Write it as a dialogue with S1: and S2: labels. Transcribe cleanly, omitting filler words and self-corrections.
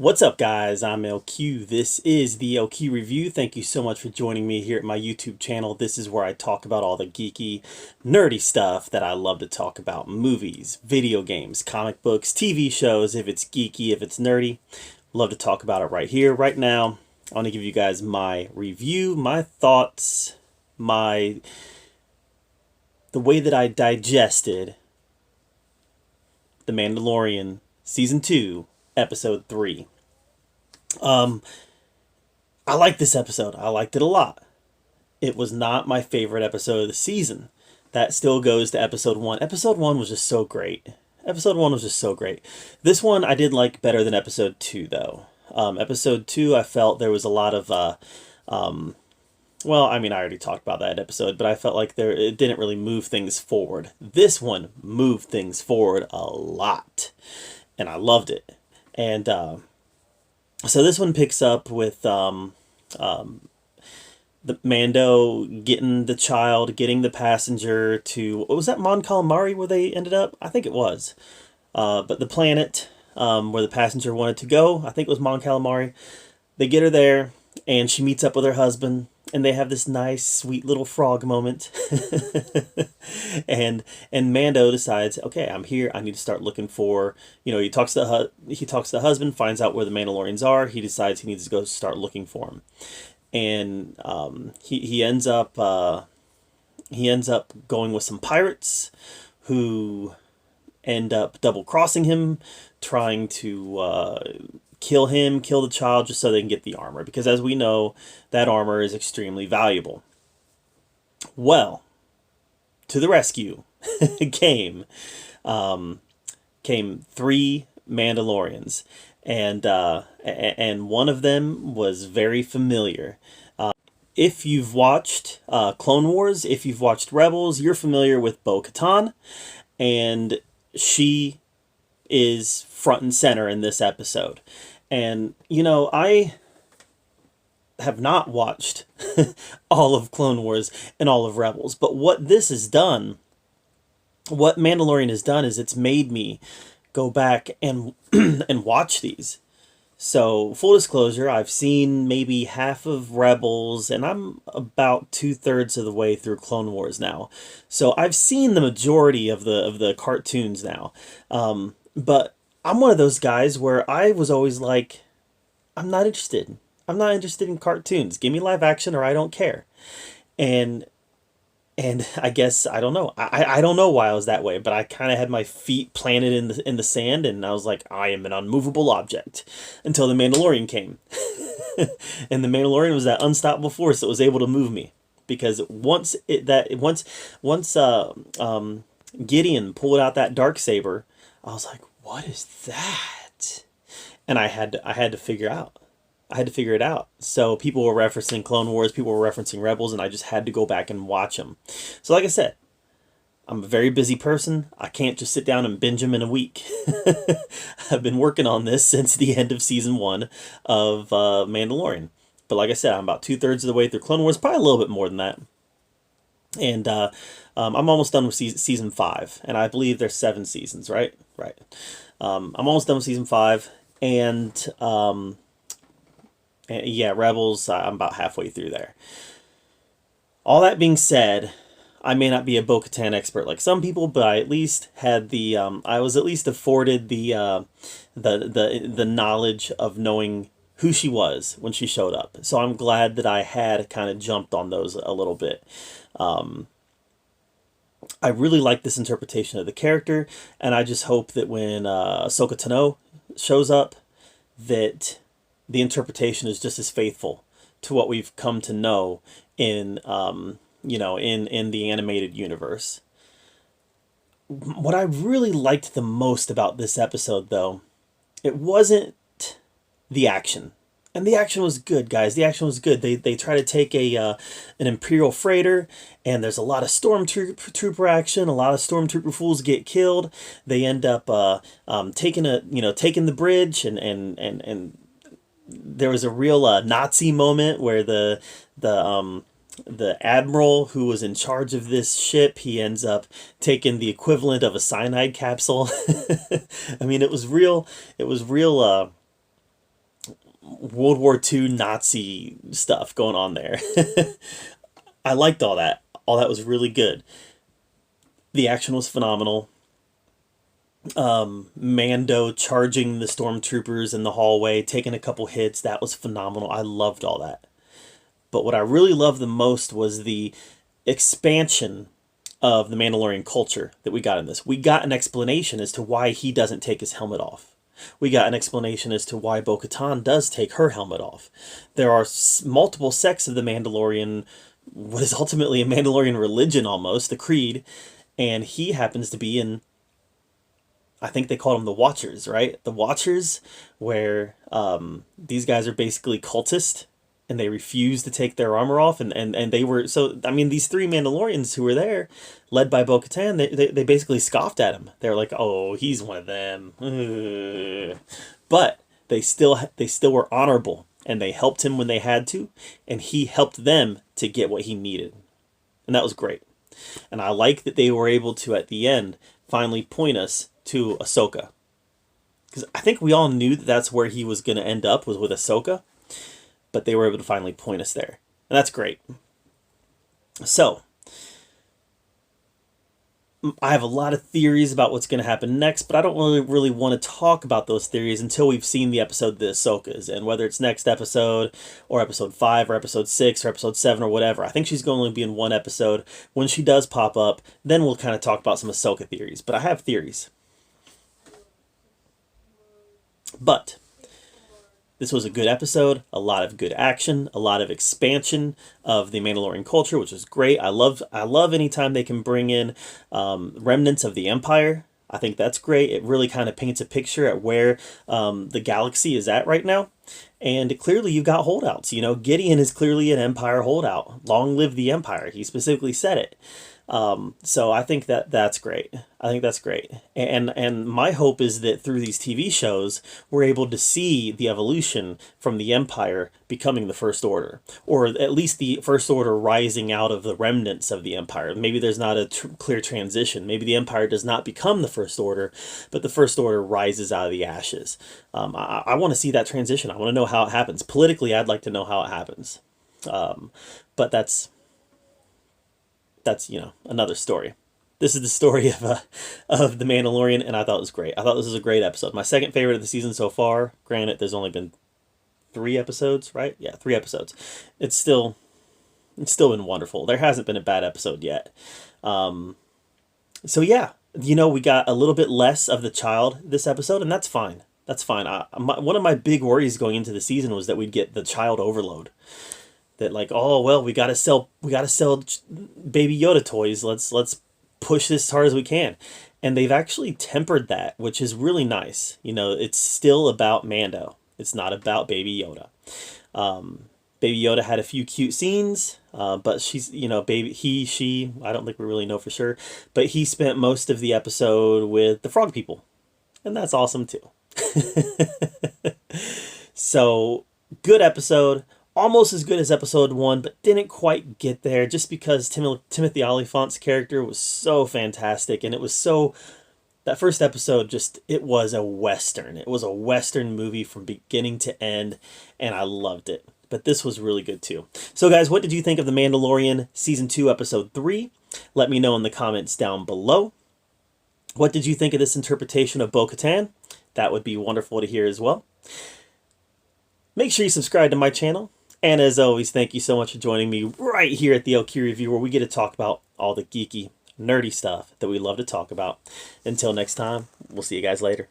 S1: What's up, guys? I'm LQ. This is the LQ Review. Thank you so much for joining me here at my YouTube channel. This is where I talk about all the geeky, nerdy stuff that I love to talk about. Movies, video games, comic books, TV shows. If it's geeky, if it's nerdy, love to talk about it right here, right now. I want to give you guys my review, my thoughts, the way that I digested The Mandalorian Season 2, Episode 3. I liked this episode. I liked it a lot. It was not my favorite episode of the season. That still goes to episode 1. Episode 1 was just so great. Episode 1 was just so great. This one I did like better than episode 2, though. Episode 2, I felt there was a lot of, well, I mean, I already talked about that episode, but I felt like it didn't really move things forward. This one moved things forward a lot, and I loved it. And so this one picks up with the Mando getting the child, getting the passenger to, what was that, Mon Calamari where they ended up? I think it was. But the planet where the passenger wanted to go, I think it was Mon Calamari. They get her there, and she meets up with her husband, and they have this nice, sweet little frog moment. and Mando decides, okay, I'm here. I need to start looking for, he talks to the husband, finds out where the Mandalorians are. He decides he needs to go start looking for them. And he ends up going with some pirates who end up double crossing him, trying to kill the child, just so they can get the armor, because as we know, that armor is extremely valuable. Well, to the rescue came 3 Mandalorians, and one of them was very familiar. If you've watched Clone Wars, if you've watched Rebels, you're familiar with Bo-Katan, and she is front and center in this episode. And, I have not watched all of Clone Wars and all of Rebels, but what Mandalorian has done is it's made me go back and and watch these. So, full disclosure, I've seen maybe half of Rebels, and I'm about 2/3 of the way through Clone Wars now. So I've seen the majority of the cartoons now. But I'm one of those guys where I was always like, I'm not interested. I'm not interested in cartoons. Give me live action or I don't care. And I guess I don't know. I don't know why I was that way, but I kind of had my feet planted in the sand, and I was like, I am an unmovable object until the Mandalorian came. And the Mandalorian was that unstoppable force that was able to move me, because once Gideon pulled out that darksaber, I was like, what is that? And I had to figure out. I had to figure it out. So people were referencing Clone Wars, people were referencing Rebels, and I just had to go back and watch them. So like I said, I'm a very busy person. I can't just sit down and binge them in a week. I've been working on this since the end of season 1 of Mandalorian. But like I said, I'm about 2/3 of the way through Clone Wars, probably a little bit more than that. And I'm almost done with season 5, and I believe there's 7 seasons, right? Right. I'm almost done with season 5, and yeah, Rebels, I'm about halfway through there. All that being said, I may not be a Bo-Katan expert like some people, but I at least had I was at least afforded the knowledge of knowing who she was when she showed up. So I'm glad that I had kind of jumped on those a little bit. I really like this interpretation of the character, and I just hope that when Ahsoka Tano shows up, that the interpretation is just as faithful to what we've come to know in in the animated universe. What I really liked the most about this episode, though, it wasn't the action. And the action was good, guys. The action was good. They try to take an Imperial freighter, and there's a lot of stormtrooper action. A lot of stormtrooper fools get killed. They end up taking the bridge, and there was a real Nazi moment where the admiral who was in charge of this ship, he ends up taking the equivalent of a cyanide capsule. I mean, it was real World War II Nazi stuff going on there. I liked all that. All that was really good. The action was phenomenal. Mando charging the stormtroopers in the hallway, taking a couple hits, that was phenomenal. I loved all that. But what I really loved the most was the expansion of the Mandalorian culture that we got in this. We got an explanation as to why he doesn't take his helmet off. We got an explanation as to why Bo-Katan does take her helmet off. There are multiple sects of the Mandalorian, what is ultimately a Mandalorian religion almost, the Creed, and he happens to be in, I think they called them the Watchers, right? The Watchers, where these guys are basically cultists, and they refuse to take their armor off, and they were, so, I mean, these three Mandalorians who were there, led by Bo-Katan, they basically scoffed at him. They were like, oh, he's one of them. But they still were honorable, and they helped him when they had to, and he helped them to get what he needed. And that was great. And I like that they were able to, at the end, finally point us to Ahsoka. Because I think we all knew that that's where he was going to end up, was with Ahsoka. But they were able to finally point us there. And that's great. So, I have a lot of theories about what's going to happen next, but I don't really want to talk about those theories until we've seen the episode that Ahsoka is in, whether it's next episode, or episode 5, or episode 6, or episode 7, or whatever. I think she's going to only be in one episode. When she does pop up, then we'll kind of talk about some Ahsoka theories. But I have theories. But this was a good episode, a lot of good action, a lot of expansion of the Mandalorian culture, which is great. I love anytime they can bring in remnants of the Empire. I think that's great. It really kind of paints a picture at where the galaxy is at right now. And clearly you've got holdouts. You know, Gideon is clearly an Empire holdout. Long live the Empire. He specifically said it. So I think that's great. I think that's great. And my hope is that through these TV shows, we're able to see the evolution from the Empire becoming the First Order, or at least the First Order rising out of the remnants of the Empire. Maybe there's not a clear transition. Maybe the Empire does not become the First Order, but the First Order rises out of the ashes. I want to see that transition. I want to know how it happens. Politically, I'd like to know how it happens. But that's, you know, another story. This is the story of the Mandalorian, and I thought it was great. I thought this was a great episode. My second favorite of the season so far. Granted, there's only been 3 episodes, right? Yeah, 3 episodes. It's still been wonderful. There hasn't been a bad episode yet. So yeah, you know, we got a little bit less of the child this episode, and that's fine. That's fine. One of my big worries going into the season was that we'd get the child overload. That, like, oh well, we gotta sell Baby Yoda toys. Let's push this as hard as we can. And they've actually tempered that, which is really nice. You know, it's still about Mando. It's not about Baby Yoda. Baby Yoda had a few cute scenes, but she's, you know, she, I don't think we really know for sure, but he spent most of the episode with the frog people. And that's awesome too. So, good episode. Almost as good as episode 1, but didn't quite get there just because Timothy Olyphant's character was so fantastic, and it was so... That first episode, it was a Western. It was a Western movie from beginning to end, and I loved it. But this was really good too. So guys, what did you think of The Mandalorian Season 2, Episode 3? Let me know in the comments down below. What did you think of this interpretation of Bo-Katan? That would be wonderful to hear as well. Make sure you subscribe to my channel. And as always, thank you so much for joining me right here at the LQ Review, where we get to talk about all the geeky, nerdy stuff that we love to talk about. Until next time, we'll see you guys later.